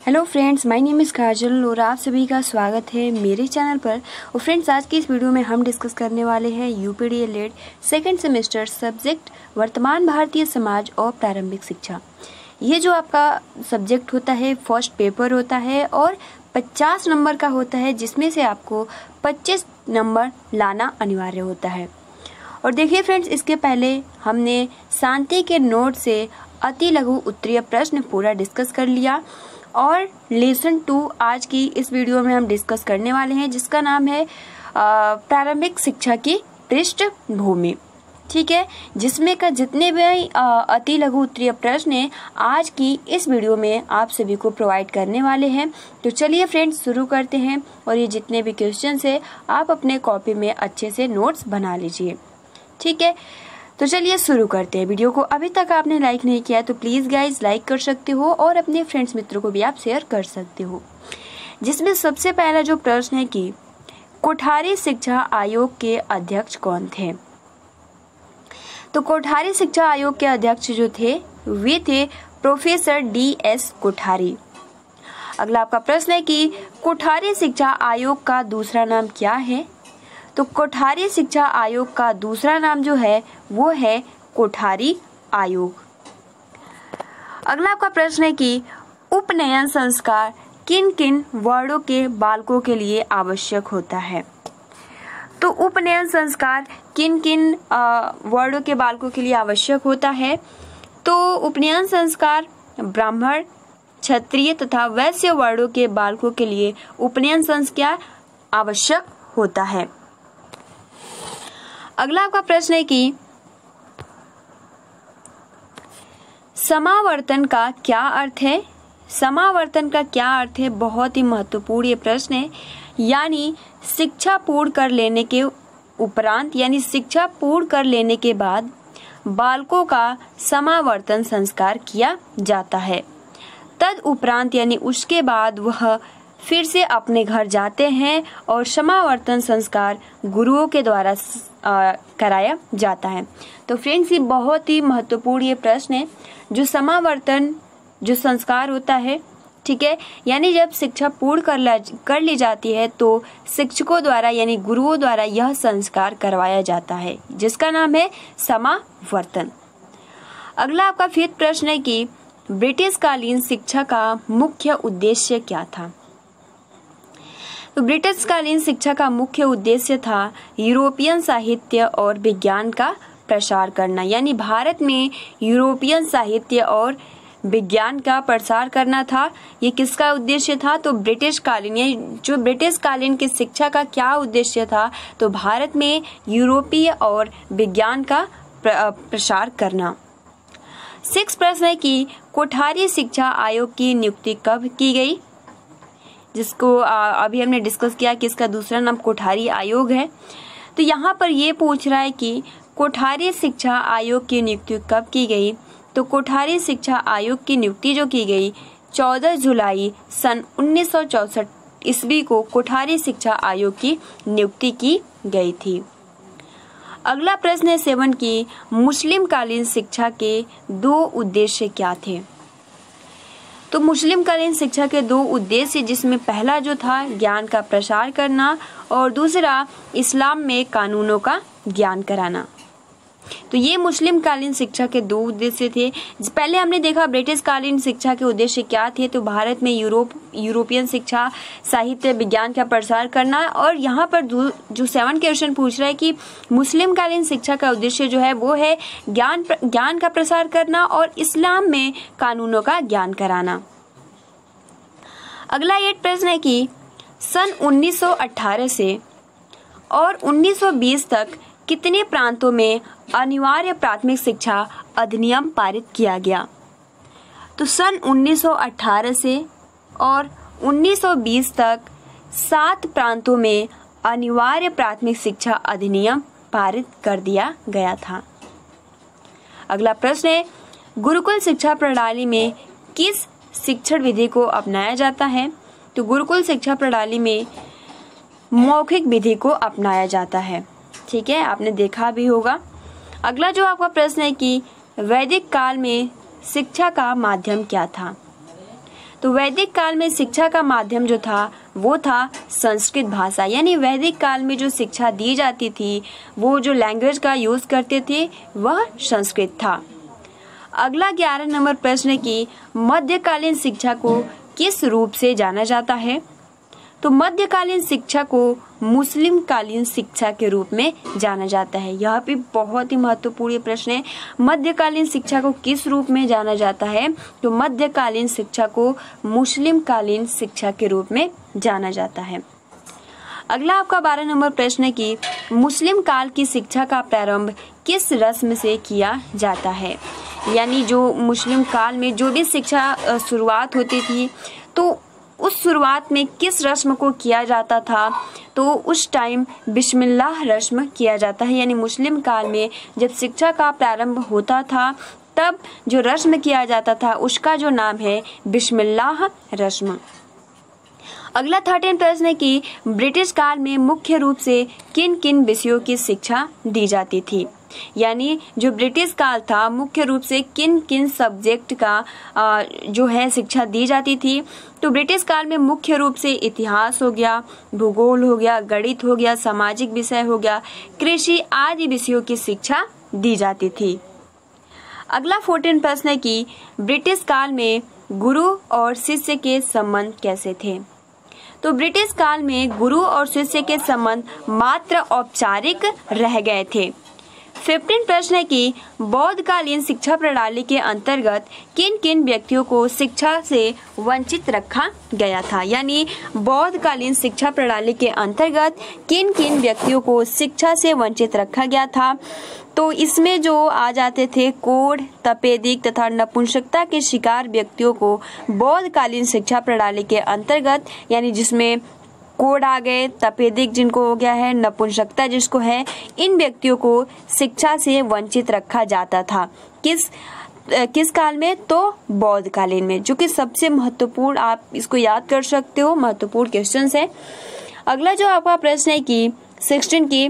Hello friends, my name is Kajal और आप सभी का स्वागत है मेरे चैनल पर। और फ्रेंड्स, आज की इस वीडियो में हम डिस्कस करने वाले हैं यूपीडीएलएड सेकंड सेमेस्टर सब्जेक्ट वर्तमान भारतीय समाज और प्रारंभिक शिक्षा। ये जो आपका सब्जेक्ट होता है फर्स्ट पेपर होता है और 50 नंबर का होता है, जिसमें से आपको 25 नंबर लाना अनिवार्य होता है। और देखिए फ्रेंड्स, इसके पहले हमने शांति के नोट से अति लघु उत्तरीय प्रश्न पूरा डिस्कस कर लिया और लेसन 2 आज की इस वीडियो में हम डिस्कस करने वाले हैं, जिसका नाम है प्रारंभिक शिक्षा की पृष्ठभूमि। ठीक है, जिसमें का जितने भी अति लघु उत्तरीय प्रश्न हैं आज की इस वीडियो में आप सभी को प्रोवाइड करने वाले हैं। तो चलिए फ्रेंड्स, शुरू करते हैं और ये जितने भी क्वेश्चन है आप अपने कॉपी में अच्छे से नोट्स बना लीजिए। ठीक है, तो चलिए शुरू करते हैं। वीडियो को अभी तक आपने लाइक नहीं किया है तो प्लीज गाइज लाइक कर सकते हो और अपने फ्रेंड्स मित्रों को भी आप शेयर कर सकते हो। जिसमें सबसे पहला जो प्रश्न है कि कोठारी शिक्षा आयोग के अध्यक्ष कौन थे। तो कोठारी शिक्षा आयोग के अध्यक्ष जो थे वे थे प्रोफेसर DS कोठारी। अगला आपका प्रश्न है कि कोठारी शिक्षा आयोग का दूसरा नाम क्या है। तो कोठारी शिक्षा आयोग का दूसरा नाम जो है वो है कोठारी आयोग। अगला आपका प्रश्न है कि उपनयन संस्कार किन किन वर्णों के बालकों के लिए आवश्यक होता है। तो उपनयन संस्कार किन किन वर्णों के बालकों के लिए आवश्यक होता है। तो उपनयन संस्कार ब्राह्मण, क्षत्रिय तथा वैश्य वर्णों के बालकों के लिए उपनयन संस्कार आवश्यक होता है। अगला आपका प्रश्न है कि समावर्तन का क्या अर्थ है। समावर्तन का क्या अर्थ है, बहुत ही महत्वपूर्ण ये प्रश्न है। यानी शिक्षा पूर्ण कर लेने के उपरांत यानी शिक्षा पूर्ण कर लेने के बाद बालकों का समावर्तन संस्कार किया जाता है। तद उपरांत यानी उसके बाद वह फिर से अपने घर जाते हैं और समावर्तन संस्कार गुरुओं के द्वारा कराया जाता है। तो फ्रेंड्स, ये बहुत ही महत्वपूर्ण ये प्रश्न है। जो समावर्तन जो संस्कार होता है, ठीक है, यानी जब शिक्षा पूर्ण कर ली जाती है तो शिक्षकों द्वारा यानी गुरुओं द्वारा यह संस्कार करवाया जाता है, जिसका नाम है समावर्तन। अगला आपका 5th प्रश्न है कि ब्रिटिश कालीन शिक्षा का मुख्य उद्देश्य क्या था। तो ब्रिटिश कालीन शिक्षा का मुख्य उद्देश्य था यूरोपियन साहित्य और विज्ञान का प्रसार करना। यानी भारत में यूरोपियन साहित्य और विज्ञान का प्रसार करना था। ये किसका उद्देश्य था। तो ब्रिटिश कालीन यानी जो ब्रिटिश कालीन की शिक्षा का क्या उद्देश्य था, तो भारत में यूरोपीय और विज्ञान का प्रसार करना। 6 प्रश्न है कि कोठारी शिक्षा आयोग की नियुक्ति कब की गई, जिसको अभी हमने डिस्कस किया कि इसका दूसरा नाम कोठारी आयोग है। तो यहाँ पर ये पूछ रहा है कि कोठारी शिक्षा आयोग की नियुक्ति कब की गई। तो कोठारी शिक्षा आयोग की नियुक्ति जो की गई 14 जुलाई सन 1964 ईस्वी को कोठारी शिक्षा आयोग की नियुक्ति की गई थी। अगला प्रश्न है 7 की मुस्लिम कालीन शिक्षा के 2 उद्देश्य क्या थे। तो मुस्लिम कालीन शिक्षा के 2 उद्देश्य, जिसमें पहला जो था ज्ञान का प्रसार करना और दूसरा इस्लाम में कानूनों का ज्ञान कराना। तो ये मुस्लिम कालीन शिक्षा के 2 उद्देश्य थे। पहले हमने देखा ब्रिटिश कालीन शिक्षा के उद्देश्य क्या थे। तो भारत में यूरोपियन शिक्षा, साहित्य, विज्ञान का प्रसार करना। और यहाँ पर जो 7 क्वेश्चन पूछ रहा है कि मुस्लिम कालीन शिक्षा का उद्देश्य जो है वो है ज्ञान का प्रसार करना और इस्लाम में कानूनों का ज्ञान कराना। अगला 8 प्रश्न है कि सन 1918 से और 1920 तक कितने प्रांतों में अनिवार्य प्राथमिक शिक्षा अधिनियम पारित किया गया। तो सन 1918 से और 1920 तक 7 प्रांतों में अनिवार्य प्राथमिक शिक्षा अधिनियम पारित कर दिया गया था। अगला प्रश्न है गुरुकुल शिक्षा प्रणाली में किस शिक्षण विधि को अपनाया जाता है। तो गुरुकुल शिक्षा प्रणाली में मौखिक विधि को अपनाया जाता है। ठीक है, आपने देखा भी होगा। अगला जो आपका प्रश्न है कि वैदिक काल में शिक्षा का माध्यम क्या था। तो वैदिक काल में शिक्षा का माध्यम जो था वो था संस्कृत भाषा, यानी वैदिक काल में जो शिक्षा दी जाती थी, वो जो लैंग्वेज का यूज करते थे वह संस्कृत था। अगला 11 नंबर प्रश्न की मध्यकालीन शिक्षा को किस रूप से जाना जाता है? तो मध्यकालीन शिक्षा को मुस्लिम कालीन शिक्षा के रूप में जाना जाता है। यह भी बहुत ही महत्वपूर्ण प्रश्न है। मध्यकालीन शिक्षा को किस रूप में जाना जाता है? तो मध्यकालीन शिक्षा को मुस्लिम कालीन शिक्षा के रूप में जाना जाता है। अगला आपका 12 नंबर प्रश्न है कि मुस्लिम काल की शिक्षा का प्रारंभ किस रस्म से किया जाता है? यानी जो मुस्लिम काल में जो भी शिक्षा शुरुआत होती थी, तो उस शुरुआत में किस रस्म को किया जाता था? तो उस टाइम बिस्मिल्लाह रस्म किया जाता है। यानी मुस्लिम काल में जब शिक्षा का प्रारंभ होता था तब जो रस्म किया जाता था उसका जो नाम है बिस्मिल्लाह रस्म। अगला 13 प्रश्न है कि ब्रिटिश काल में मुख्य रूप से किन किन विषयों की शिक्षा दी जाती थी? यानी जो ब्रिटिश काल था मुख्य रूप से किन किन सब्जेक्ट का जो है शिक्षा दी जाती थी? तो ब्रिटिश काल में मुख्य रूप से इतिहास हो गया, भूगोल हो गया, गणित हो गया, सामाजिक विषय हो गया, कृषि आदि विषयों की शिक्षा दी जाती थी। अगला 14 प्रश्न है कि ब्रिटिश काल में गुरु और शिष्य के संबंध कैसे थे? तो ब्रिटिश काल में गुरु और शिष्य के संबंध मात्र औपचारिक रह गए थे। 15 प्रश्न है कि बौद्धकालीन शिक्षा प्रणाली के अंतर्गत किन किन व्यक्तियों को शिक्षा से वंचित रखा गया था? यानी बौद्धकालीन शिक्षा प्रणाली के अंतर्गत किन किन व्यक्तियों को शिक्षा से वंचित रखा गया था? तो इसमें जो आ जाते थे कोढ़, तपेदिक तथा नपुंसकता के शिकार व्यक्तियों को बौद्धकालीन शिक्षा प्रणाली के अंतर्गत, यानी जिसमें कोढ़ आ गए, तपेदिक जिनको हो गया है, नपुंसकता जिसको है, इन व्यक्तियों को शिक्षा से वंचित रखा जाता था। किस काल में? तो बौद्धकालीन में, जो कि सबसे महत्वपूर्ण, आप इसको याद कर सकते हो, महत्वपूर्ण क्वेश्चन है। अगला जो आपका प्रश्न है कि 16 की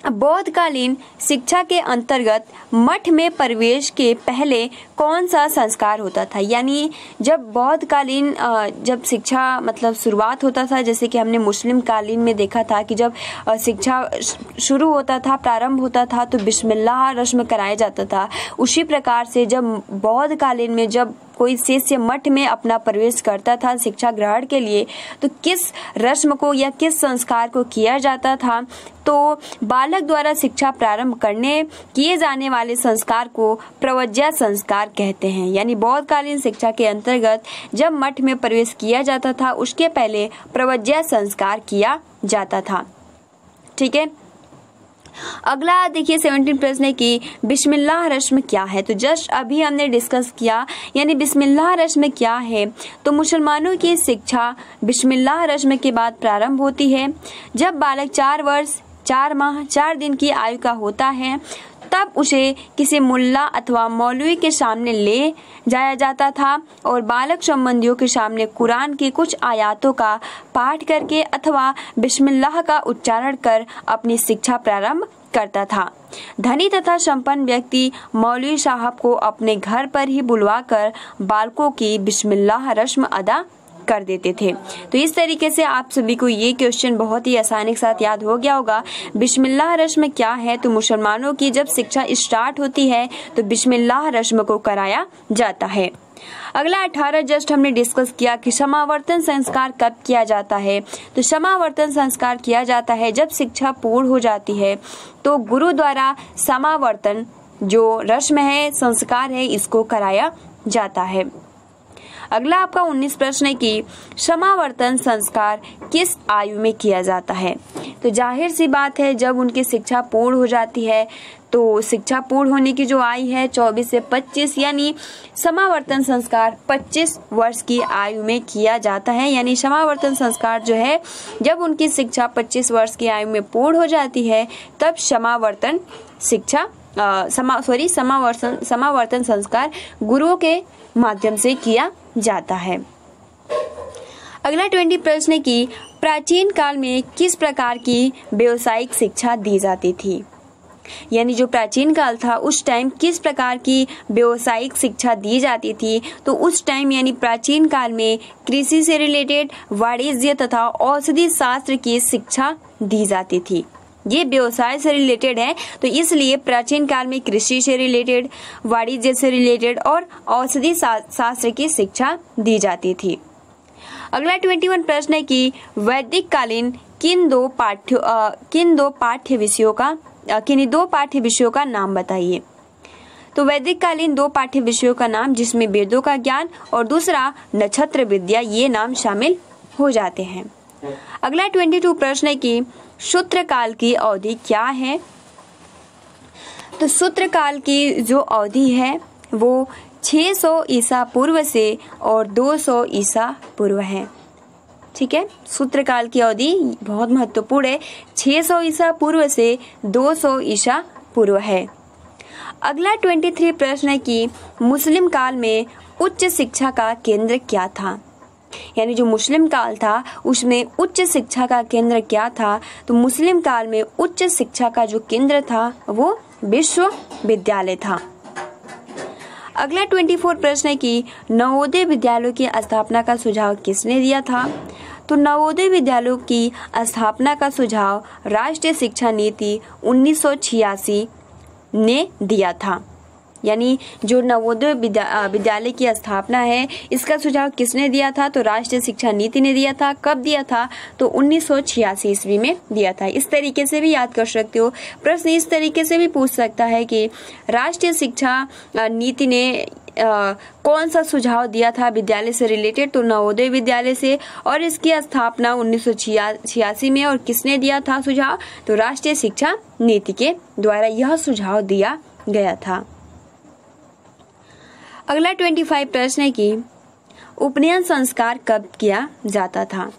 बौद्धकालीन शिक्षा के अंतर्गत मठ में प्रवेश के पहले कौन सा संस्कार होता था? यानी जब बौद्धकालीन जब शिक्षा मतलब शुरुआत होता था, जैसे कि हमने मुस्लिम कालीन में देखा था कि जब शिक्षा शुरू होता था, प्रारंभ होता था, तो बिस्मिल्लाह रस्म कराया जाता था। उसी प्रकार से जब बौद्धकालीन में जब कोई शिष्य मठ में अपना प्रवेश करता था शिक्षा ग्रहण के लिए, तो किस रस्म को या किस संस्कार को किया जाता था? तो बालक द्वारा शिक्षा प्रारंभ करने किए जाने वाले संस्कार को प्रवज्या संस्कार कहते हैं। यानी बौद्धकालीन शिक्षा के अंतर्गत जब मठ में प्रवेश किया जाता था उसके पहले प्रवज्या संस्कार किया जाता था। ठीक है। अगला देखिए 17 प्रश्न है कि बिस्मिल्लाह रस्म क्या है? तो जस्ट अभी हमने डिस्कस किया, यानी बिस्मिल्लाह रस्म क्या है? तो मुसलमानों की शिक्षा बिस्मिल्लाह रस्म के बाद प्रारंभ होती है। जब बालक 4 वर्ष 4 माह 4 दिन की आयु का होता है तब उसे किसी मुल्ला अथवा मौलवी के सामने ले जाया जाता था और बालक संबंधियों के सामने कुरान की कुछ आयतों का पाठ करके अथवा बिस्मिल्लाह का उच्चारण कर अपनी शिक्षा प्रारंभ करता था। धनी तथा संपन्न व्यक्ति मौलवी साहब को अपने घर पर ही बुलवाकर बालकों की बिस्मिल्लाह रस्म अदा कर देते थे। तो इस तरीके से आप सभी को ये क्वेश्चन बहुत ही आसानी के साथ याद हो गया होगा। बिस्मिल्लाह रस्म क्या है? तो मुसलमानों की जब शिक्षा स्टार्ट होती है तो बिस्मिल्लाह रस्म को कराया जाता है। अगला 18 जस्ट हमने डिस्कस किया कि समावर्तन संस्कार कब किया जाता है? तो समावर्तन संस्कार किया जाता है जब शिक्षा पूर्ण हो जाती है तो गुरु द्वारा समावर्तन जो रस्म है, संस्कार है, इसको कराया जाता है। अगला आपका 19 प्रश्न है कि समावर्तन संस्कार किस आयु में किया जाता है? तो जाहिर सी बात है जब उनकी शिक्षा पूर्ण हो जाती है, तो शिक्षा पूर्ण होने की जो आयु है 24 से 25, यानी समावर्तन संस्कार 25 वर्ष की आयु में किया जाता है। यानी समावर्तन संस्कार जो है जब उनकी शिक्षा 25 वर्ष की आयु में पूर्ण हो जाती है तब समावर्तन संस्कार गुरुओं के माध्यम से किया जाता है। अगला 20 प्रश्न है कि प्राचीन काल में किस प्रकार की व्यावसायिक शिक्षा दी जाती थी? यानी जो प्राचीन काल था उस टाइम किस प्रकार की व्यावसायिक शिक्षा दी जाती थी, तो उस टाइम यानी प्राचीन काल में कृषि से रिलेटेड, वाणिज्य तथा औषधि शास्त्र की शिक्षा दी जाती थी। ये व्यवसाय से रिलेटेड है, तो इसलिए प्राचीन काल में कृषि से रिलेटेड, वाणिज्य से रिलेटेड और औषधि शास्त्र की शिक्षा दी जाती थी। अगला 21 प्रश्न है कि वैदिक कालीन किन्हीं दो पाठ्य विषयों का नाम बताइए। तो वैदिक कालीन 2 पाठ्य विषयों का नाम, जिसमें वेदों का ज्ञान और दूसरा नक्षत्र विद्या, ये नाम शामिल हो जाते हैं। अगला 22 प्रश्न है कि शूद्र काल की अवधि क्या है। तो शूद्र काल की जो अवधि है वो 600 ईसा पूर्व से और 200 ईसा पूर्व है। ठीक है, शूद्र काल की अवधि बहुत महत्वपूर्ण है, 600 ईसा पूर्व से 200 ईसा पूर्व है। अगला 23 प्रश्न है कि मुस्लिम काल में उच्च शिक्षा का केंद्र क्या था। यानी जो मुस्लिम काल था उसमें उच्च शिक्षा का केंद्र क्या था। तो मुस्लिम काल में उच्च शिक्षा का जो केंद्र था वो विश्वविद्यालय था। अगला 24 प्रश्न है कि नवोदय विद्यालयों की स्थापना का सुझाव किसने दिया था। तो नवोदय विद्यालयों की स्थापना का सुझाव राष्ट्रीय शिक्षा नीति 1986 ने दिया था। यानी जो नवोदय विद्यालय की स्थापना है, इसका सुझाव किसने दिया था। तो राष्ट्रीय शिक्षा नीति ने दिया था। कब दिया था। तो 1986 ईस्वी में दिया था। इस तरीके से भी याद कर सकते हो। प्रश्न इस तरीके से भी पूछ सकता है कि राष्ट्रीय शिक्षा नीति ने कौन सा सुझाव दिया था विद्यालय से रिलेटेड। तो नवोदय विद्यालय से, और इसकी स्थापना 1986 में, और किसने दिया था सुझाव। तो राष्ट्रीय शिक्षा नीति के द्वारा यह सुझाव दिया गया था। अगला 25 प्रश्न है कि उपनयन संस्कार कब किया जाता था।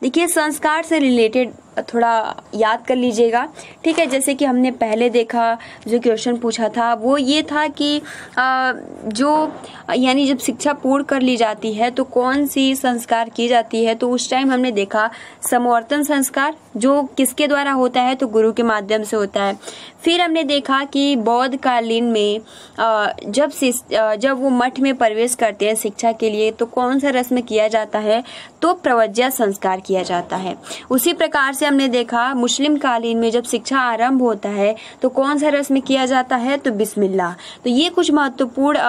देखिए, संस्कार से रिलेटेड थोड़ा याद कर लीजिएगा। ठीक है, जैसे कि हमने पहले देखा जो क्वेश्चन पूछा था वो ये था कि जो यानी जब शिक्षा पूर्ण कर ली जाती है तो कौन सी संस्कार की जाती है। तो उस टाइम हमने देखा समवर्तन संस्कार, जो किसके द्वारा होता है। तो गुरु के माध्यम से होता है। फिर हमने देखा कि बौद्ध कालीन में जब वो मठ में प्रवेश करते हैं शिक्षा के लिए तो कौन सा रस्म किया जाता है। तो प्रवज्या संस्कार किया जाता है। उसी प्रकार से हमने देखा मुस्लिम कालीन में जब शिक्षा आरंभ होता है तो कौन सा रस्म किया जाता है। तो बिस्मिल्लाह। तो ये कुछ महत्वपूर्ण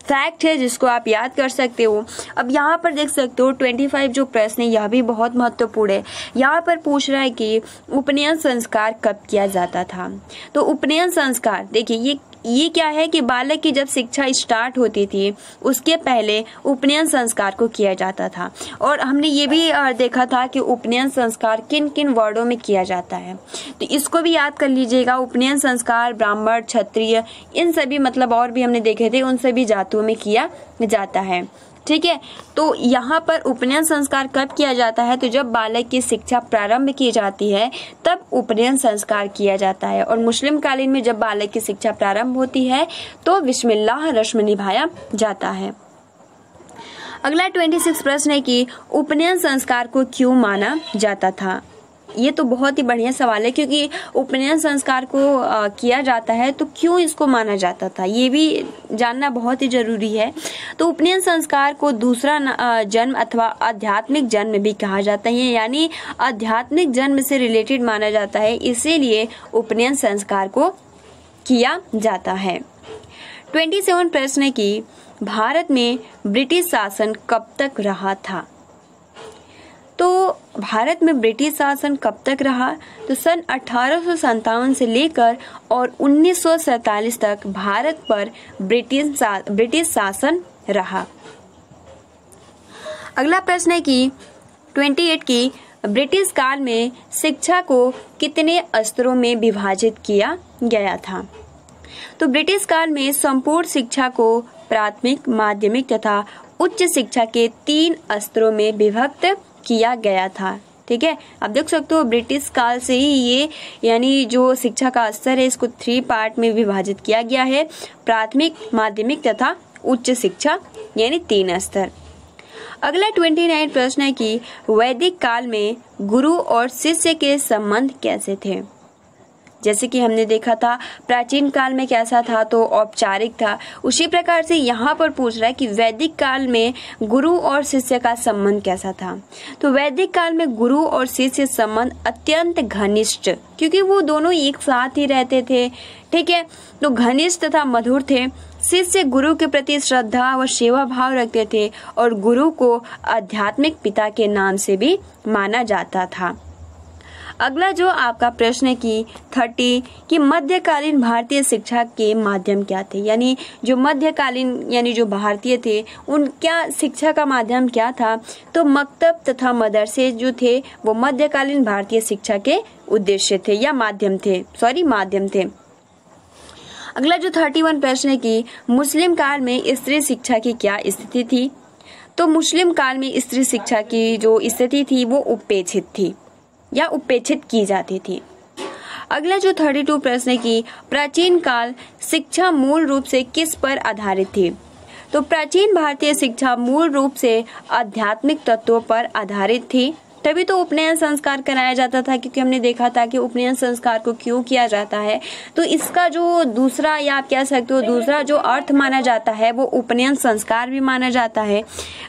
फैक्ट है जिसको आप याद कर सकते हो। अब यहाँ पर देख सकते हो 25 जो प्रश्न है यह भी बहुत महत्वपूर्ण है। यहाँ पर पूछ रहा है कि उपनयन संस्कार कब किया जाता था। तो उपनयन संस्कार देखिए ये क्या है कि बालक की जब शिक्षा स्टार्ट होती थी उसके पहले उपनयन संस्कार को किया जाता था। और हमने ये भी देखा था कि उपनयन संस्कार किन किन वर्णों में किया जाता है। तो इसको भी याद कर लीजिएगा। उपनयन संस्कार ब्राह्मण, क्षत्रिय, इन सभी मतलब और भी हमने देखे थे, उन सभी जातियों में किया जाता है। ठीक है, तो यहाँ पर उपनयन संस्कार कब किया जाता है। तो जब बालक की शिक्षा प्रारंभ की जाती है तब उपनयन संस्कार किया जाता है। और मुस्लिम कालीन में जब बालक की शिक्षा प्रारंभ होती है तो बिस्मिल्लाह रस्म निभाया जाता है। अगला 26 प्रश्न है कि उपनयन संस्कार को क्यों माना जाता था। ये तो बहुत ही बढ़िया सवाल है, क्योंकि उपनयन संस्कार को किया जाता है तो क्यों इसको माना जाता था, ये भी जानना बहुत ही जरूरी है। तो उपनयन संस्कार को दूसरा जन्म अथवा आध्यात्मिक जन्म भी कहा जाता है, यानी आध्यात्मिक जन्म से रिलेटेड माना जाता है, इसीलिए उपनयन संस्कार को किया जाता है। 27 प्रश्न है कि भारत में ब्रिटिश शासन कब तक रहा था। तो भारत में ब्रिटिश शासन कब तक रहा। तो सन 1857 से लेकर और 1947 तक भारत पर ब्रिटिश शासन रहा। अगला प्रश्न है कि 28 की ब्रिटिश काल में शिक्षा को कितने स्तरों में विभाजित किया गया था। तो ब्रिटिश काल में संपूर्ण शिक्षा को प्राथमिक, माध्यमिक तथा उच्च शिक्षा के 3 स्तरों में विभक्त किया गया था। ठीक है, अब देख सकते हो ब्रिटिश काल से ही ये यानी जो शिक्षा का स्तर है इसको 3 पार्ट में विभाजित किया गया है, प्राथमिक, माध्यमिक तथा उच्च शिक्षा, यानी 3 स्तर। अगला 29 प्रश्न है कि वैदिक काल में गुरु और शिष्य के संबंध कैसे थे। जैसे कि हमने देखा था प्राचीन काल में कैसा था, तो औपचारिक था। उसी प्रकार से यहाँ पर पूछ रहा है कि वैदिक काल में गुरु और शिष्य का संबंध कैसा था। तो वैदिक काल में गुरु और शिष्य संबंध अत्यंत घनिष्ठ, क्योंकि वो दोनों एक साथ ही रहते थे, ठीक है, तो घनिष्ठ तथा मधुर थे। शिष्य गुरु के प्रति श्रद्धा व सेवा भाव रखते थे और गुरु को आध्यात्मिक पिता के नाम से भी माना जाता था। अगला जो आपका प्रश्न है कि 30 कि मध्यकालीन भारतीय शिक्षा के माध्यम क्या थे, यानी जो मध्यकालीन यानी जो भारतीय थे उन क्या शिक्षा का माध्यम क्या था। तो मकतब तथा मदरसे जो थे वो मध्यकालीन भारतीय शिक्षा के उद्देश्य थे या माध्यम थे। अगला जो 31 प्रश्न है कि मुस्लिम काल में स्त्री शिक्षा की क्या स्थिति थी। तो मुस्लिम काल में स्त्री शिक्षा की जो स्थिति थी वो उपेक्षित थी या उपेक्षित की जाती थी। अगला जो 32 प्रश्न है कि प्राचीन काल शिक्षा मूल रूप से किस पर आधारित थी। तो प्राचीन भारतीय शिक्षा मूल रूप से आध्यात्मिक तत्वों पर आधारित थी, तभी तो उपनयन संस्कार कराया जाता था, क्योंकि हमने देखा था कि उपनयन संस्कार को क्यों किया जाता है। तो इसका जो दूसरा या आप कह सकते हो दूसरा जो अर्थ माना जाता है वो उपनयन संस्कार भी माना जाता है,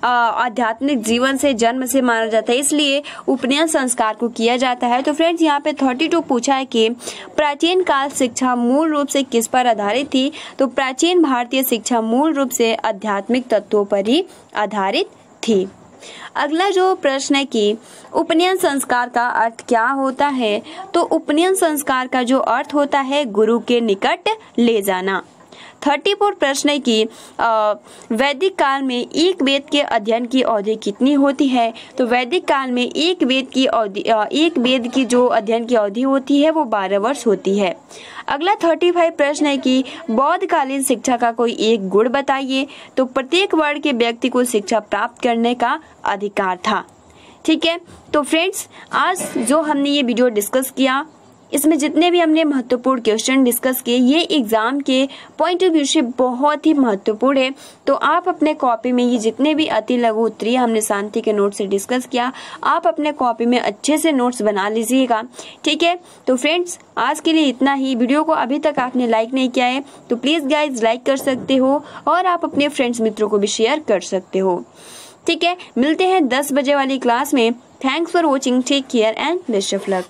आध्यात्मिक जीवन से जन्म से माना जाता है, इसलिए उपनयन संस्कार को किया जाता है। तो फ्रेंड्स यहाँ पे 32 पूछा है कि प्राचीन काल शिक्षा मूल रूप से किस पर आधारित थी। तो प्राचीन भारतीय शिक्षा मूल रूप से आध्यात्मिक तत्वों पर ही आधारित थी। अगला जो प्रश्न है कि उपनयन संस्कार का अर्थ क्या होता है। तो उपनयन संस्कार का जो अर्थ होता है गुरु के निकट ले जाना। 34 प्रश्न है कि वैदिक काल में एक वेद के अध्ययन की अवधि कितनी होती है। तो वैदिक काल में एक वेद की जो अध्ययन की अवधि होती है वो 12 वर्ष होती है। अगला 35 प्रश्न है कि बौद्धकालीन शिक्षा का कोई एक गुण बताइए। तो प्रत्येक वर्ण के व्यक्ति को शिक्षा प्राप्त करने का अधिकार था। ठीक है, तो फ्रेंड्स आज जो हमने ये वीडियो डिस्कस किया इसमें जितने भी हमने महत्वपूर्ण क्वेश्चन डिस्कस किए ये एग्जाम के पॉइंट ऑफ व्यू से बहुत ही महत्वपूर्ण है। तो आप अपने कॉपी में ये जितने भी अति लघु उत्तरीय हमने शांति के नोट से डिस्कस किया आप अपने कॉपी में अच्छे से नोट्स बना लीजिएगा। ठीक है, तो फ्रेंड्स आज के लिए इतना ही। वीडियो को अभी तक आपने लाइक नहीं किया है तो प्लीज गाइज लाइक कर सकते हो और आप अपने फ्रेंड्स मित्रों को भी शेयर कर सकते हो। ठीक है, मिलते हैं 10 बजे वाली क्लास में। Thanks for watching, take care and best of luck.